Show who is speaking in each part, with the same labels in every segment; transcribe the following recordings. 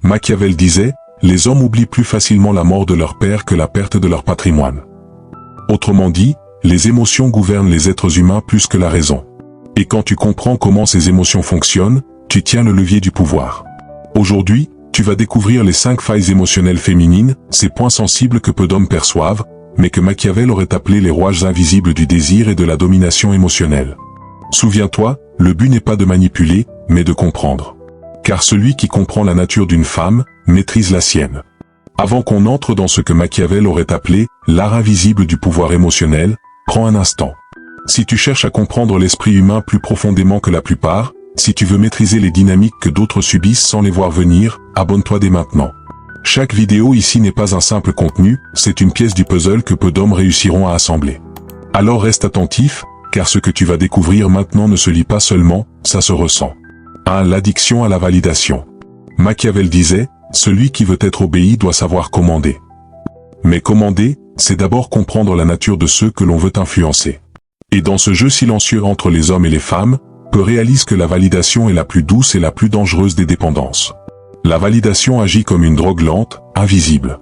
Speaker 1: Machiavel disait, les hommes oublient plus facilement la mort de leur père que la perte de leur patrimoine. Autrement dit, les émotions gouvernent les êtres humains plus que la raison. Et quand tu comprends comment ces émotions fonctionnent, tu tiens le levier du pouvoir. Aujourd'hui, tu vas découvrir les 5 failles émotionnelles féminines, ces points sensibles que peu d'hommes perçoivent, mais que Machiavel aurait appelés les rouages invisibles du désir et de la domination émotionnelle. Souviens-toi, le but n'est pas de manipuler, mais de comprendre. Car celui qui comprend la nature d'une femme, maîtrise la sienne. Avant qu'on entre dans ce que Machiavel aurait appelé l'art invisible du pouvoir émotionnel, prends un instant. Si tu cherches à comprendre l'esprit humain plus profondément que la plupart, si tu veux maîtriser les dynamiques que d'autres subissent sans les voir venir, abonne-toi dès maintenant. Chaque vidéo ici n'est pas un simple contenu, c'est une pièce du puzzle que peu d'hommes réussiront à assembler. Alors reste attentif, car ce que tu vas découvrir maintenant ne se lit pas seulement, ça se ressent. 1. L'addiction à la validation. Machiavel disait, celui qui veut être obéi doit savoir commander. Mais commander, c'est d'abord comprendre la nature de ceux que l'on veut influencer. Et dans ce jeu silencieux entre les hommes et les femmes, peu réalisent que la validation est la plus douce et la plus dangereuse des dépendances. La validation agit comme une drogue lente, invisible.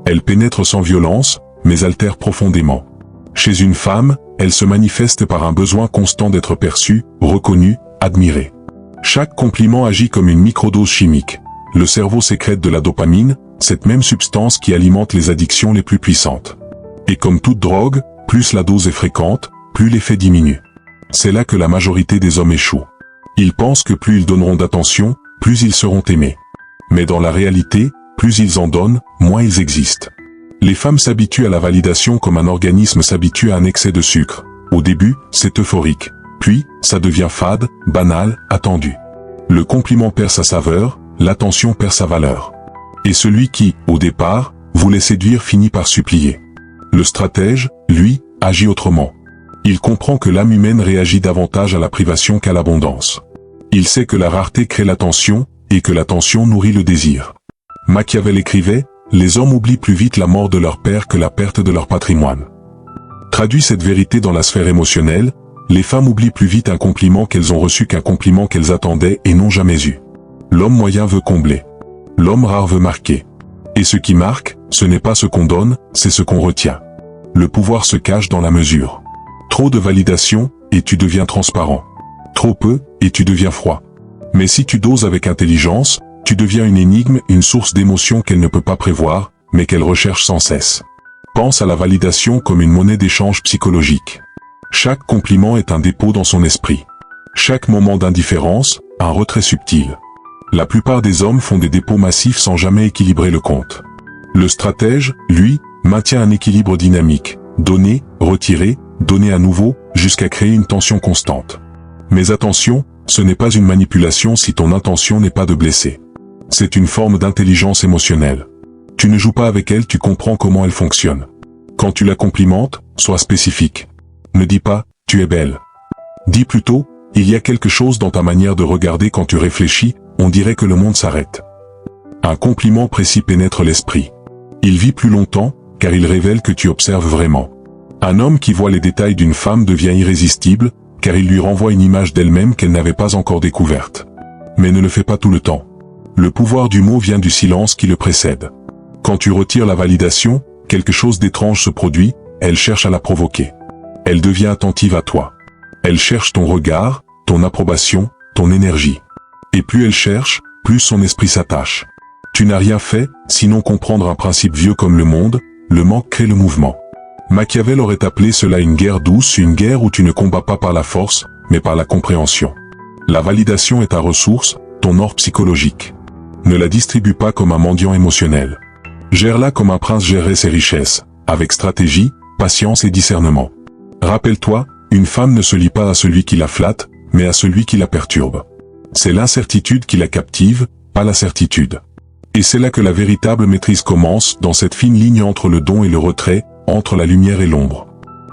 Speaker 1: Elle pénètre sans violence, mais altère profondément. Chez une femme, elle se manifeste par un besoin constant d'être perçue, reconnue, admirée. Chaque compliment agit comme une microdose chimique. Le cerveau sécrète de la dopamine, cette même substance qui alimente les addictions les plus puissantes. Et comme toute drogue, plus la dose est fréquente, plus l'effet diminue. C'est là que la majorité des hommes échouent. Ils pensent que plus ils donneront d'attention, plus ils seront aimés. Mais dans la réalité, plus ils en donnent, moins ils existent. Les femmes s'habituent à la validation comme un organisme s'habitue à un excès de sucre. Au début, c'est euphorique. Puis, ça devient fade, banal, attendu. Le compliment perd sa saveur, l'attention perd sa valeur. Et celui qui, au départ, voulait séduire finit par supplier. Le stratège, lui, agit autrement. Il comprend que l'âme humaine réagit davantage à la privation qu'à l'abondance. Il sait que la rareté crée l'attention, et que l'attention nourrit le désir. Machiavel écrivait, les hommes oublient plus vite la mort de leur père que la perte de leur patrimoine. Traduit cette vérité dans la sphère émotionnelle, les femmes oublient plus vite un compliment qu'elles ont reçu qu'un compliment qu'elles attendaient et n'ont jamais eu. L'homme moyen veut combler. L'homme rare veut marquer. Et ce qui marque, ce n'est pas ce qu'on donne, c'est ce qu'on retient. Le pouvoir se cache dans la mesure. Trop de validation, et tu deviens transparent. Trop peu, et tu deviens froid. Mais si tu doses avec intelligence, tu deviens une énigme, une source d'émotion qu'elle ne peut pas prévoir, mais qu'elle recherche sans cesse. Pense à la validation comme une monnaie d'échange psychologique. Chaque compliment est un dépôt dans son esprit. Chaque moment d'indifférence, un retrait subtil. La plupart des hommes font des dépôts massifs sans jamais équilibrer le compte. Le stratège, lui, maintient un équilibre dynamique. Donner, retirer, donner à nouveau, jusqu'à créer une tension constante. Mais attention, ce n'est pas une manipulation si ton intention n'est pas de blesser. C'est une forme d'intelligence émotionnelle. Tu ne joues pas avec elle, tu comprends comment elle fonctionne. Quand tu la complimentes, sois spécifique. Ne dis pas « tu es belle ». Dis plutôt « il y a quelque chose dans ta manière de regarder quand tu réfléchis, on dirait que le monde s'arrête ». Un compliment précis pénètre l'esprit. Il vit plus longtemps, car il révèle que tu observes vraiment. Un homme qui voit les détails d'une femme devient irrésistible, car il lui renvoie une image d'elle-même qu'elle n'avait pas encore découverte. Mais ne le fais pas tout le temps. Le pouvoir du mot vient du silence qui le précède. Quand tu retires la validation, quelque chose d'étrange se produit, elle cherche à la provoquer. Elle devient attentive à toi. Elle cherche ton regard, ton approbation, ton énergie. Et plus elle cherche, plus son esprit s'attache. Tu n'as rien fait, sinon comprendre un principe vieux comme le monde, le manque crée le mouvement. Machiavel aurait appelé cela une guerre douce, une guerre où tu ne combats pas par la force, mais par la compréhension. La validation est ta ressource, ton or psychologique. Ne la distribue pas comme un mendiant émotionnel. Gère-la comme un prince gérerait ses richesses, avec stratégie, patience et discernement. Rappelle-toi, une femme ne se lie pas à celui qui la flatte, mais à celui qui la perturbe. C'est l'incertitude qui la captive, pas la certitude. Et c'est là que la véritable maîtrise commence, dans cette fine ligne entre le don et le retrait, entre la lumière et l'ombre.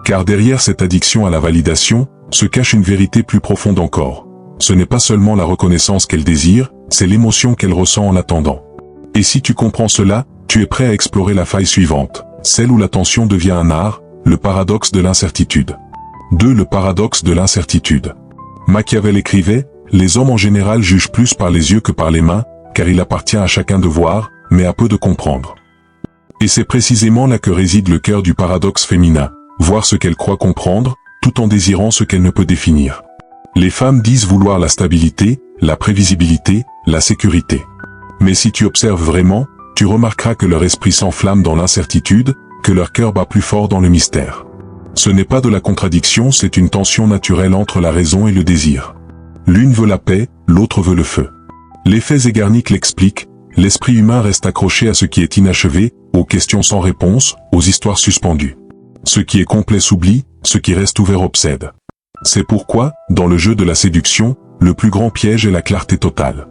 Speaker 1: Car derrière cette addiction à la validation, se cache une vérité plus profonde encore. Ce n'est pas seulement la reconnaissance qu'elle désire, c'est l'émotion qu'elle ressent en l'attendant. Et si tu comprends cela, tu es prêt à explorer la faille suivante, celle où l'attention devient un art, le paradoxe de l'incertitude. 2. Le paradoxe de l'incertitude. Machiavel écrivait, les hommes en général jugent plus par les yeux que par les mains, car il appartient à chacun de voir, mais à peu de comprendre. Et c'est précisément là que réside le cœur du paradoxe féminin, voir ce qu'elle croit comprendre, tout en désirant ce qu'elle ne peut définir. Les femmes disent vouloir la stabilité, la prévisibilité, la sécurité. Mais si tu observes vraiment, tu remarqueras que leur esprit s'enflamme dans l'incertitude, que leur cœur bat plus fort dans le mystère. Ce n'est pas de la contradiction, c'est une tension naturelle entre la raison et le désir. L'une veut la paix, l'autre veut le feu. L'effet Zeigarnik l'explique, l'esprit humain reste accroché à ce qui est inachevé, aux questions sans réponse, aux histoires suspendues. Ce qui est complet s'oublie, ce qui reste ouvert obsède. C'est pourquoi, dans le jeu de la séduction, le plus grand piège est la clarté totale.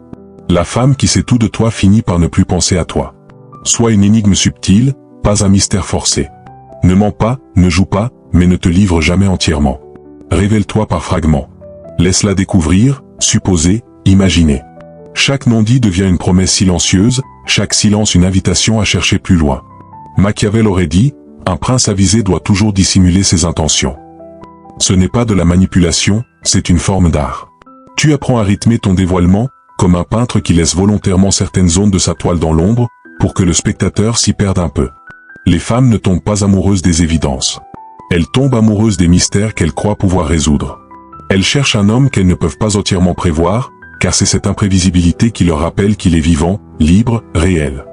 Speaker 1: La femme qui sait tout de toi finit par ne plus penser à toi. Sois une énigme subtile, pas un mystère forcé. Ne mens pas, ne joue pas, mais ne te livre jamais entièrement. Révèle-toi par fragments. Laisse-la découvrir, supposer, imaginer. Chaque non-dit devient une promesse silencieuse, chaque silence une invitation à chercher plus loin. Machiavel aurait dit, un prince avisé doit toujours dissimuler ses intentions. Ce n'est pas de la manipulation, c'est une forme d'art. Tu apprends à rythmer ton dévoilement, comme un peintre qui laisse volontairement certaines zones de sa toile dans l'ombre, pour que le spectateur s'y perde un peu. Les femmes ne tombent pas amoureuses des évidences. Elles tombent amoureuses des mystères qu'elles croient pouvoir résoudre. Elles cherchent un homme qu'elles ne peuvent pas entièrement prévoir, car c'est cette imprévisibilité qui leur rappelle qu'il est vivant, libre, réel.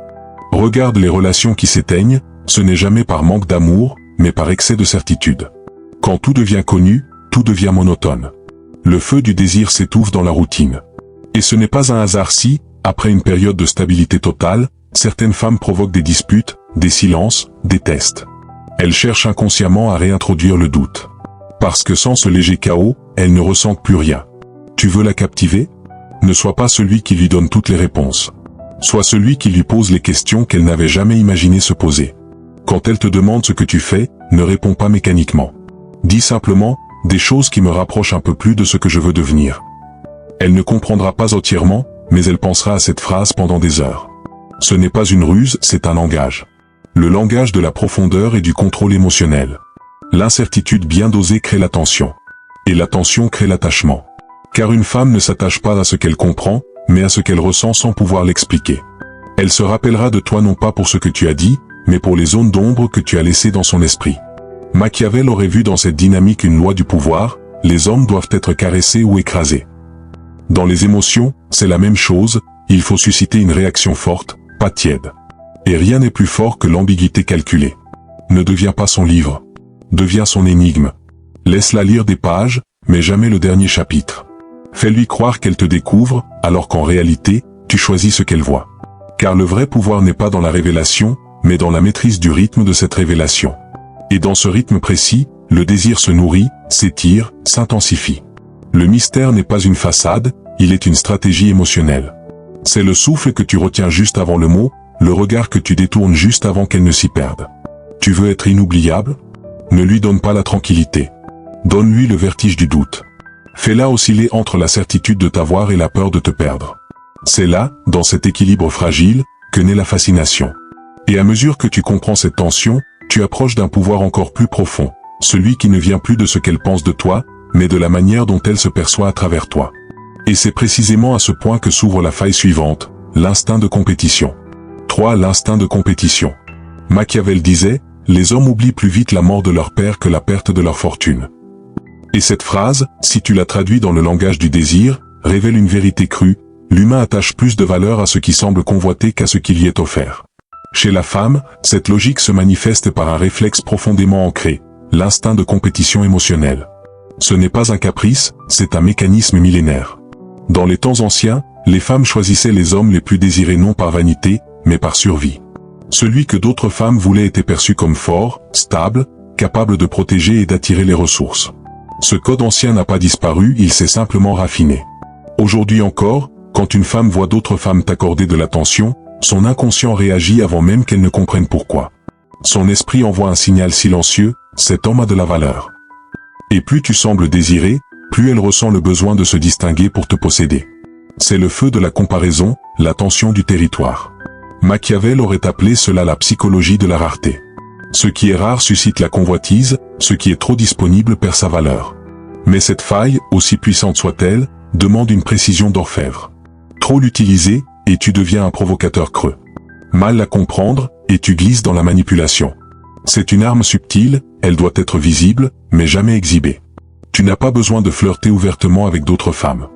Speaker 1: Regarde les relations qui s'éteignent, ce n'est jamais par manque d'amour, mais par excès de certitude. Quand tout devient connu, tout devient monotone. Le feu du désir s'étouffe dans la routine. Et ce n'est pas un hasard si, après une période de stabilité totale, certaines femmes provoquent des disputes, des silences, des tests. Elles cherchent inconsciemment à réintroduire le doute. Parce que sans ce léger chaos, elles ne ressentent plus rien. Tu veux la captiver? Ne sois pas celui qui lui donne toutes les réponses. Sois celui qui lui pose les questions qu'elle n'avait jamais imaginé se poser. Quand elle te demande ce que tu fais, ne réponds pas mécaniquement. Dis simplement, des choses qui me rapprochent un peu plus de ce que je veux devenir. Elle ne comprendra pas entièrement, mais elle pensera à cette phrase pendant des heures. Ce n'est pas une ruse, c'est un langage. Le langage de la profondeur et du contrôle émotionnel. L'incertitude bien dosée crée la tension. Et la tension crée l'attachement. Car une femme ne s'attache pas à ce qu'elle comprend, mais à ce qu'elle ressent sans pouvoir l'expliquer. Elle se rappellera de toi non pas pour ce que tu as dit, mais pour les zones d'ombre que tu as laissées dans son esprit. Machiavel aurait vu dans cette dynamique une loi du pouvoir, les hommes doivent être caressés ou écrasés. Dans les émotions, c'est la même chose, il faut susciter une réaction forte, pas tiède. Et rien n'est plus fort que l'ambiguïté calculée. Ne deviens pas son livre. Deviens son énigme. Laisse-la lire des pages, mais jamais le dernier chapitre. Fais-lui croire qu'elle te découvre, alors qu'en réalité, tu choisis ce qu'elle voit. Car le vrai pouvoir n'est pas dans la révélation, mais dans la maîtrise du rythme de cette révélation. Et dans ce rythme précis, le désir se nourrit, s'étire, s'intensifie. Le mystère n'est pas une façade, il est une stratégie émotionnelle. C'est le souffle que tu retiens juste avant le mot, le regard que tu détournes juste avant qu'elle ne s'y perde. Tu veux être inoubliable? Ne lui donne pas la tranquillité. Donne-lui le vertige du doute. Fais-la osciller entre la certitude de t'avoir et la peur de te perdre. C'est là, dans cet équilibre fragile, que naît la fascination. Et à mesure que tu comprends cette tension, tu approches d'un pouvoir encore plus profond, celui qui ne vient plus de ce qu'elle pense de toi, mais de la manière dont elle se perçoit à travers toi. Et c'est précisément à ce point que s'ouvre la faille suivante, l'instinct de compétition. 3. L'instinct de compétition. Machiavel disait, les hommes oublient plus vite la mort de leur père que la perte de leur fortune. Et cette phrase, si tu la traduis dans le langage du désir, révèle une vérité crue, l'humain attache plus de valeur à ce qui semble convoité qu'à ce qui lui est offert. Chez la femme, cette logique se manifeste par un réflexe profondément ancré, l'instinct de compétition émotionnelle. Ce n'est pas un caprice, c'est un mécanisme millénaire. Dans les temps anciens, les femmes choisissaient les hommes les plus désirés non par vanité, mais par survie. Celui que d'autres femmes voulaient était perçu comme fort, stable, capable de protéger et d'attirer les ressources. Ce code ancien n'a pas disparu, il s'est simplement raffiné. Aujourd'hui encore, quand une femme voit d'autres femmes t'accorder de l'attention, son inconscient réagit avant même qu'elle ne comprenne pourquoi. Son esprit envoie un signal silencieux, cet homme a de la valeur. Et plus tu sembles désiré, plus elle ressent le besoin de se distinguer pour te posséder. C'est le feu de la comparaison, la tension du territoire. Machiavel aurait appelé cela la psychologie de la rareté. Ce qui est rare suscite la convoitise, ce qui est trop disponible perd sa valeur. Mais cette faille, aussi puissante soit-elle, demande une précision d'orfèvre. Trop l'utiliser, et tu deviens un provocateur creux. Mal la comprendre, et tu glisses dans la manipulation. C'est une arme subtile, elle doit être visible, mais jamais exhibée. Tu n'as pas besoin de flirter ouvertement avec d'autres femmes.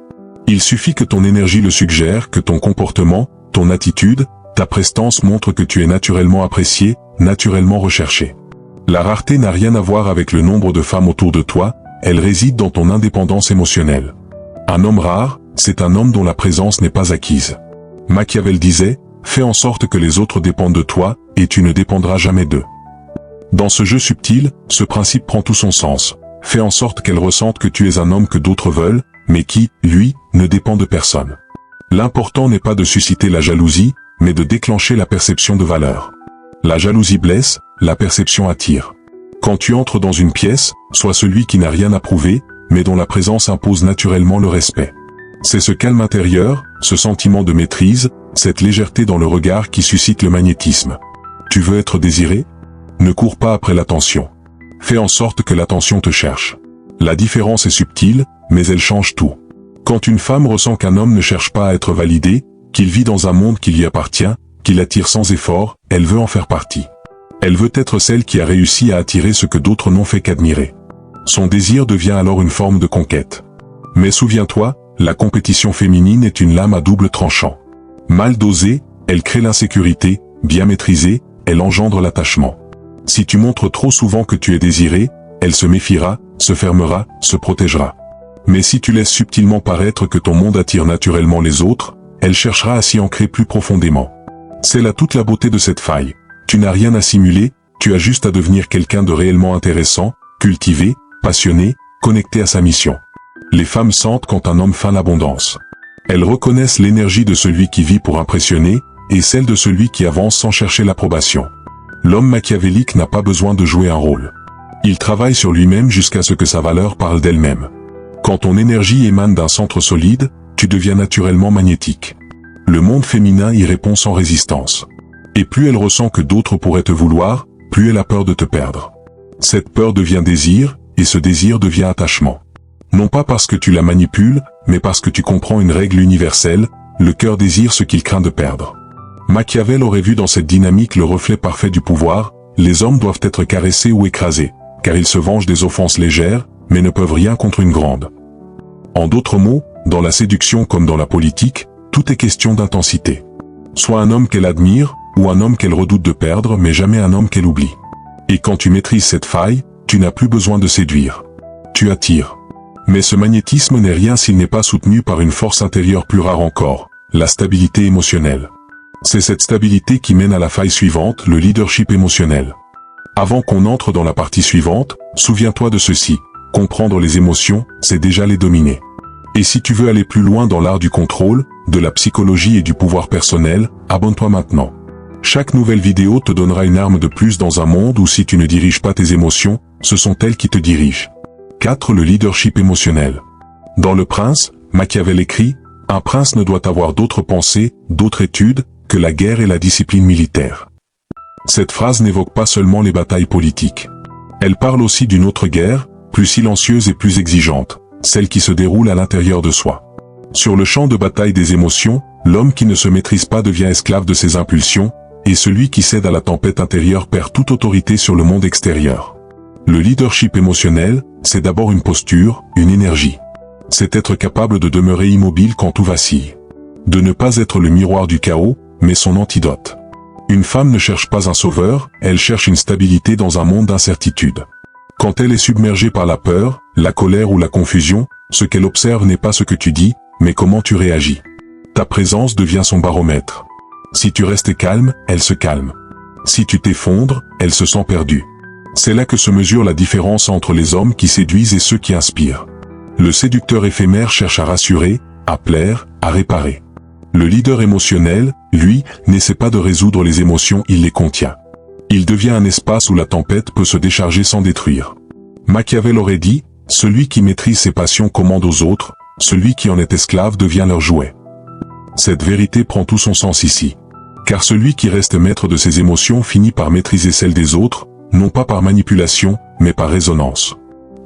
Speaker 1: Il suffit que ton énergie le suggère, que ton comportement, ton attitude, ta prestance montrent que tu es naturellement apprécié, naturellement recherché. La rareté n'a rien à voir avec le nombre de femmes autour de toi, elle réside dans ton indépendance émotionnelle. Un homme rare, c'est un homme dont la présence n'est pas acquise. Machiavel disait, fais en sorte que les autres dépendent de toi, et tu ne dépendras jamais d'eux. Dans ce jeu subtil, ce principe prend tout son sens. Fais en sorte qu'elle ressente que tu es un homme que d'autres veulent, mais qui, lui, ne dépend de personne. L'important n'est pas de susciter la jalousie, mais de déclencher la perception de valeur. La jalousie blesse, la perception attire. Quand tu entres dans une pièce, sois celui qui n'a rien à prouver, mais dont la présence impose naturellement le respect. C'est ce calme intérieur, ce sentiment de maîtrise, cette légèreté dans le regard qui suscite le magnétisme. Tu veux être désiré? Ne cours pas après l'attention. Fais en sorte que l'attention te cherche. La différence est subtile, mais elle change tout. Quand une femme ressent qu'un homme ne cherche pas à être validé, qu'il vit dans un monde qui lui appartient, qu'il attire sans effort, elle veut en faire partie. Elle veut être celle qui a réussi à attirer ce que d'autres n'ont fait qu'admirer. Son désir devient alors une forme de conquête. Mais souviens-toi, la compétition féminine est une lame à double tranchant. Mal dosée, elle crée l'insécurité, bien maîtrisée, elle engendre l'attachement. Si tu montres trop souvent que tu es désiré, elle se méfiera, se fermera, se protégera. Mais si tu laisses subtilement paraître que ton monde attire naturellement les autres, elle cherchera à s'y ancrer plus profondément. C'est là toute la beauté de cette faille. Tu n'as rien à simuler, tu as juste à devenir quelqu'un de réellement intéressant, cultivé, passionné, connecté à sa mission. Les femmes sentent quand un homme feint l'abondance. Elles reconnaissent l'énergie de celui qui vit pour impressionner, et celle de celui qui avance sans chercher l'approbation. L'homme machiavélique n'a pas besoin de jouer un rôle. Il travaille sur lui-même jusqu'à ce que sa valeur parle d'elle-même. Quand ton énergie émane d'un centre solide, tu deviens naturellement magnétique. Le monde féminin y répond sans résistance. Et plus elle ressent que d'autres pourraient te vouloir, plus elle a peur de te perdre. Cette peur devient désir, et ce désir devient attachement. Non pas parce que tu la manipules, mais parce que tu comprends une règle universelle, le cœur désire ce qu'il craint de perdre. Machiavel aurait vu dans cette dynamique le reflet parfait du pouvoir, les hommes doivent être caressés ou écrasés, car ils se vengent des offenses légères, mais ne peuvent rien contre une grande. En d'autres mots, dans la séduction comme dans la politique, tout est question d'intensité. Soit un homme qu'elle admire, ou un homme qu'elle redoute de perdre, mais jamais un homme qu'elle oublie. Et quand tu maîtrises cette faille, tu n'as plus besoin de séduire. Tu attires. Mais ce magnétisme n'est rien s'il n'est pas soutenu par une force intérieure plus rare encore, la stabilité émotionnelle. C'est cette stabilité qui mène à la faille suivante, le leadership émotionnel. Avant qu'on entre dans la partie suivante, souviens-toi de ceci. Comprendre les émotions, c'est déjà les dominer. Et si tu veux aller plus loin dans l'art du contrôle, de la psychologie et du pouvoir personnel, abonne-toi maintenant. Chaque nouvelle vidéo te donnera une arme de plus dans un monde où si tu ne diriges pas tes émotions, ce sont elles qui te dirigent. 4. Le leadership émotionnel. Dans Le Prince, Machiavel écrit « Un prince ne doit avoir d'autres pensées, d'autres études, que la guerre et la discipline militaire. » Cette phrase n'évoque pas seulement les batailles politiques. Elle parle aussi d'une autre guerre, plus silencieuse et plus exigeante, celle qui se déroule à l'intérieur de soi. Sur le champ de bataille des émotions, l'homme qui ne se maîtrise pas devient esclave de ses impulsions, et celui qui cède à la tempête intérieure perd toute autorité sur le monde extérieur. Le leadership émotionnel, c'est d'abord une posture, une énergie. C'est être capable de demeurer immobile quand tout vacille. De ne pas être le miroir du chaos, mais son antidote. Une femme ne cherche pas un sauveur, elle cherche une stabilité dans un monde d'incertitude. Quand elle est submergée par la peur, la colère ou la confusion, ce qu'elle observe n'est pas ce que tu dis, mais comment tu réagis. Ta présence devient son baromètre. Si tu restes calme, elle se calme. Si tu t'effondres, elle se sent perdue. C'est là que se mesure la différence entre les hommes qui séduisent et ceux qui inspirent. Le séducteur éphémère cherche à rassurer, à plaire, à réparer. Le leader émotionnel, lui, n'essaie pas de résoudre les émotions, il les contient. Il devient un espace où la tempête peut se décharger sans détruire. Machiavel aurait dit, « Celui qui maîtrise ses passions commande aux autres, celui qui en est esclave devient leur jouet. » Cette vérité prend tout son sens ici. Car celui qui reste maître de ses émotions finit par maîtriser celles des autres, non pas par manipulation, mais par résonance.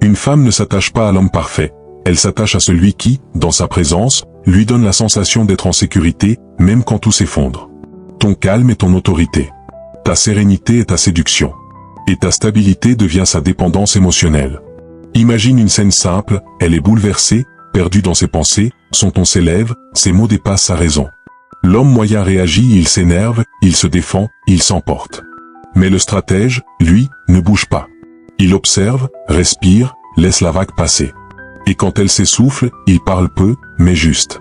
Speaker 1: Une femme ne s'attache pas à l'homme parfait, elle s'attache à celui qui, dans sa présence, lui donne la sensation d'être en sécurité, même quand tout s'effondre. Ton calme est ton autorité. Ta sérénité est ta séduction. Et ta stabilité devient sa dépendance émotionnelle. Imagine une scène simple, elle est bouleversée, perdue dans ses pensées, son ton s'élève, ses mots dépassent sa raison. L'homme moyen réagit, il s'énerve, il se défend, il s'emporte. Mais le stratège, lui, ne bouge pas. Il observe, respire, laisse la vague passer. Et quand elle s'essouffle, il parle peu, mais juste.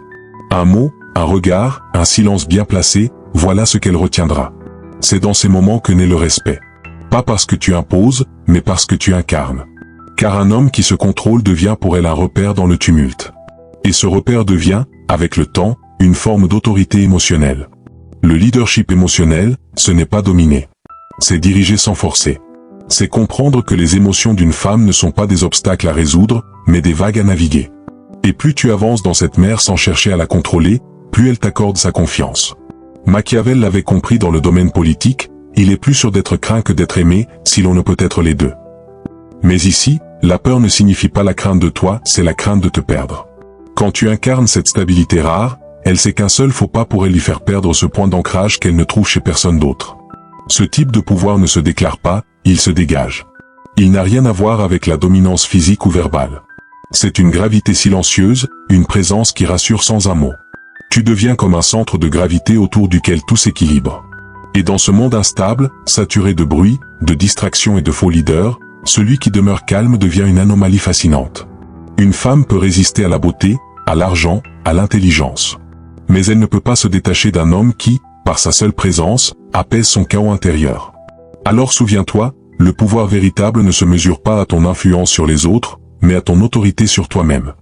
Speaker 1: Un mot, un regard, un silence bien placé, voilà ce qu'elle retiendra. C'est dans ces moments que naît le respect. Pas parce que tu imposes, mais parce que tu incarnes. Car un homme qui se contrôle devient pour elle un repère dans le tumulte. Et ce repère devient, avec le temps, une forme d'autorité émotionnelle. Le leadership émotionnel, ce n'est pas dominer. C'est diriger sans forcer. C'est comprendre que les émotions d'une femme ne sont pas des obstacles à résoudre, mais des vagues à naviguer. Et plus tu avances dans cette mer sans chercher à la contrôler, plus elle t'accorde sa confiance. Machiavel l'avait compris dans le domaine politique, il est plus sûr d'être craint que d'être aimé, si l'on ne peut être les deux. Mais ici, la peur ne signifie pas la crainte de toi, c'est la crainte de te perdre. Quand tu incarnes cette stabilité rare, elle sait qu'un seul faux pas pourrait lui faire perdre ce point d'ancrage qu'elle ne trouve chez personne d'autre. Ce type de pouvoir ne se déclare pas, il se dégage. Il n'a rien à voir avec la dominance physique ou verbale. C'est une gravité silencieuse, une présence qui rassure sans un mot. Tu deviens comme un centre de gravité autour duquel tout s'équilibre. Et dans ce monde instable, saturé de bruit, de distractions et de faux leaders, celui qui demeure calme devient une anomalie fascinante. Une femme peut résister à la beauté, à l'argent, à l'intelligence. Mais elle ne peut pas se détacher d'un homme qui, par sa seule présence, apaise son chaos intérieur. Alors souviens-toi, le pouvoir véritable ne se mesure pas à ton influence sur les autres, mais à ton autorité sur toi-même.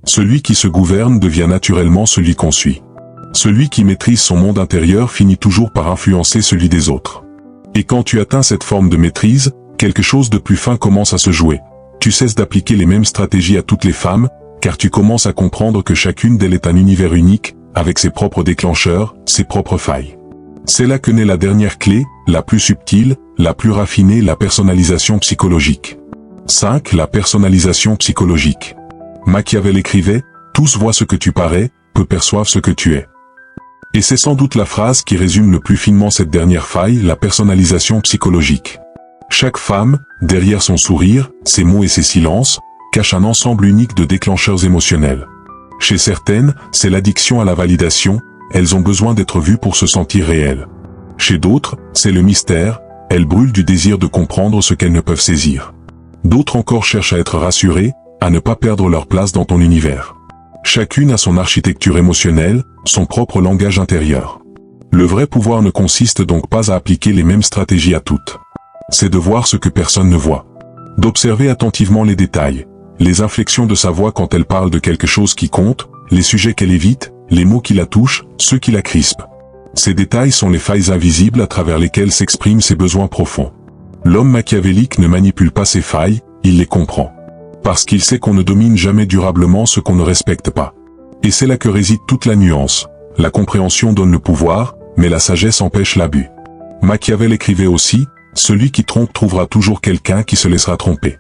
Speaker 1: Celui qui se gouverne devient naturellement celui qu'on suit. Celui qui maîtrise son monde intérieur finit toujours par influencer celui des autres. Et quand tu atteins cette forme de maîtrise, quelque chose de plus fin commence à se jouer. Tu cesses d'appliquer les mêmes stratégies à toutes les femmes, car tu commences à comprendre que chacune d'elles est un univers unique, avec ses propres déclencheurs, ses propres failles. C'est là que naît la dernière clé, la plus subtile, la plus raffinée, la personnalisation psychologique. 5. La personnalisation psychologique. Machiavel écrivait « Tous voient ce que tu parais, peu perçoivent ce que tu es ». Et c'est sans doute la phrase qui résume le plus finement cette dernière faille, la personnalisation psychologique. Chaque femme, derrière son sourire, ses mots et ses silences, cache un ensemble unique de déclencheurs émotionnels. Chez certaines, c'est l'addiction à la validation, elles ont besoin d'être vues pour se sentir réelles. Chez d'autres, c'est le mystère, elles brûlent du désir de comprendre ce qu'elles ne peuvent saisir. D'autres encore cherchent à être rassurées, à ne pas perdre leur place dans ton univers. Chacune a son architecture émotionnelle, son propre langage intérieur. Le vrai pouvoir ne consiste donc pas à appliquer les mêmes stratégies à toutes. C'est de voir ce que personne ne voit. D'observer attentivement les détails, les inflexions de sa voix quand elle parle de quelque chose qui compte, les sujets qu'elle évite, les mots qui la touchent, ceux qui la crispent. Ces détails sont les failles invisibles à travers lesquelles s'expriment ses besoins profonds. L'homme machiavélique ne manipule pas ses failles, il les comprend. Parce qu'il sait qu'on ne domine jamais durablement ce qu'on ne respecte pas. Et c'est là que réside toute la nuance. La compréhension donne le pouvoir, mais la sagesse empêche l'abus. Machiavel écrivait aussi, « Celui qui trompe trouvera toujours quelqu'un qui se laissera tromper ».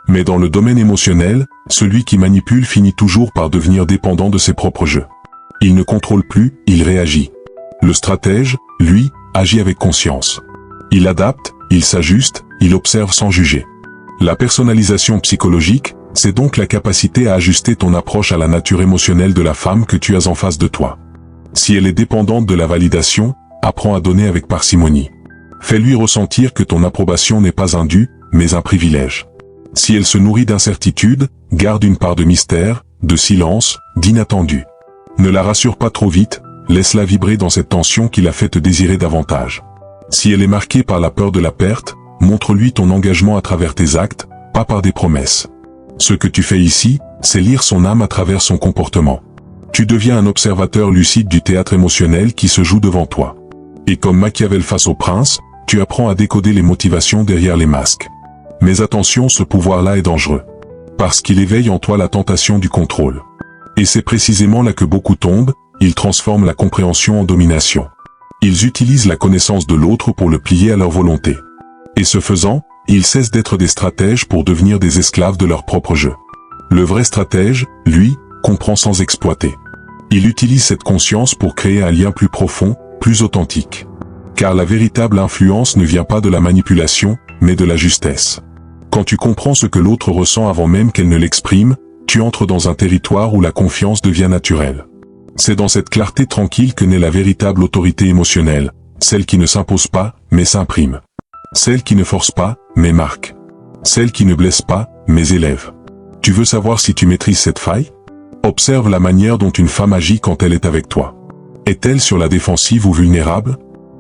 Speaker 1: Mais dans le domaine émotionnel, celui qui manipule finit toujours par devenir dépendant de ses propres jeux. Il ne contrôle plus, il réagit. Le stratège, lui, agit avec conscience. Il adapte, il s'ajuste, il observe sans juger. La personnalisation psychologique, c'est donc la capacité à ajuster ton approche à la nature émotionnelle de la femme que tu as en face de toi. Si elle est dépendante de la validation, apprends à donner avec parcimonie. Fais-lui ressentir que ton approbation n'est pas un dû, mais un privilège. Si elle se nourrit d'incertitude, garde une part de mystère, de silence, d'inattendu. Ne la rassure pas trop vite, laisse-la vibrer dans cette tension qui la fait te désirer davantage. Si elle est marquée par la peur de la perte, montre-lui ton engagement à travers tes actes, pas par des promesses. Ce que tu fais ici, c'est lire son âme à travers son comportement. Tu deviens un observateur lucide du théâtre émotionnel qui se joue devant toi. Et comme Machiavel face au prince, tu apprends à décoder les motivations derrière les masques. Mais attention, ce pouvoir-là est dangereux. Parce qu'il éveille en toi la tentation du contrôle. Et c'est précisément là que beaucoup tombent, ils transforment la compréhension en domination. Ils utilisent la connaissance de l'autre pour le plier à leur volonté. Et ce faisant, ils cessent d'être des stratèges pour devenir des esclaves de leur propre jeu. Le vrai stratège, lui, comprend sans exploiter. Il utilise cette conscience pour créer un lien plus profond, plus authentique. Car la véritable influence ne vient pas de la manipulation, mais de la justesse. Quand tu comprends ce que l'autre ressent avant même qu'elle ne l'exprime, tu entres dans un territoire où la confiance devient naturelle. C'est dans cette clarté tranquille que naît la véritable autorité émotionnelle, celle qui ne s'impose pas, mais s'imprime. Celle qui ne force pas, mais marque. Celle qui ne blesse pas, mais élève. Tu veux savoir si tu maîtrises cette faille? Observe la manière dont une femme agit quand elle est avec toi. Est-elle sur la défensive ou vulnérable?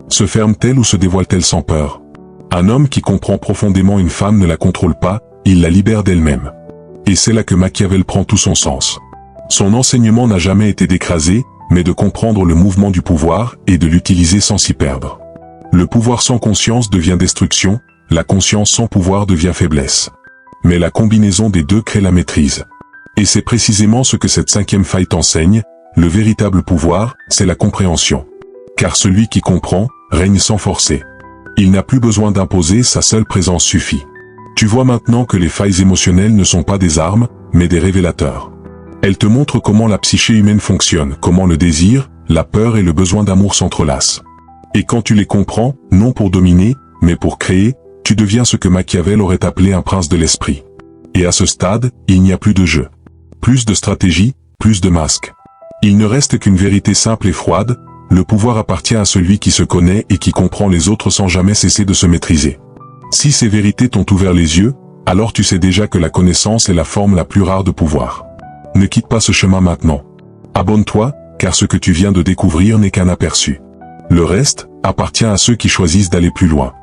Speaker 1: Se ferme-t-elle ou se dévoile-t-elle sans peur? Un homme qui comprend profondément une femme ne la contrôle pas, il la libère d'elle-même. Et c'est là que Machiavel prend tout son sens. Son enseignement n'a jamais été d'écraser, mais de comprendre le mouvement du pouvoir et de l'utiliser sans s'y perdre. Le pouvoir sans conscience devient destruction, la conscience sans pouvoir devient faiblesse. Mais la combinaison des deux crée la maîtrise. Et c'est précisément ce que cette cinquième faille t'enseigne, le véritable pouvoir, c'est la compréhension. Car celui qui comprend, règne sans forcer. Il n'a plus besoin d'imposer, sa seule présence suffit. Tu vois maintenant que les failles émotionnelles ne sont pas des armes, mais des révélateurs. Elles te montrent comment la psyché humaine fonctionne, comment le désir, la peur et le besoin d'amour s'entrelacent. Et quand tu les comprends, non pour dominer, mais pour créer, tu deviens ce que Machiavel aurait appelé un prince de l'esprit. Et à ce stade, il n'y a plus de jeu. Plus de stratégie, plus de masques. Il ne reste qu'une vérité simple et froide, le pouvoir appartient à celui qui se connaît et qui comprend les autres sans jamais cesser de se maîtriser. Si ces vérités t'ont ouvert les yeux, alors tu sais déjà que la connaissance est la forme la plus rare de pouvoir. Ne quitte pas ce chemin maintenant. Abonne-toi, car ce que tu viens de découvrir n'est qu'un aperçu. Le reste appartient à ceux qui choisissent d'aller plus loin.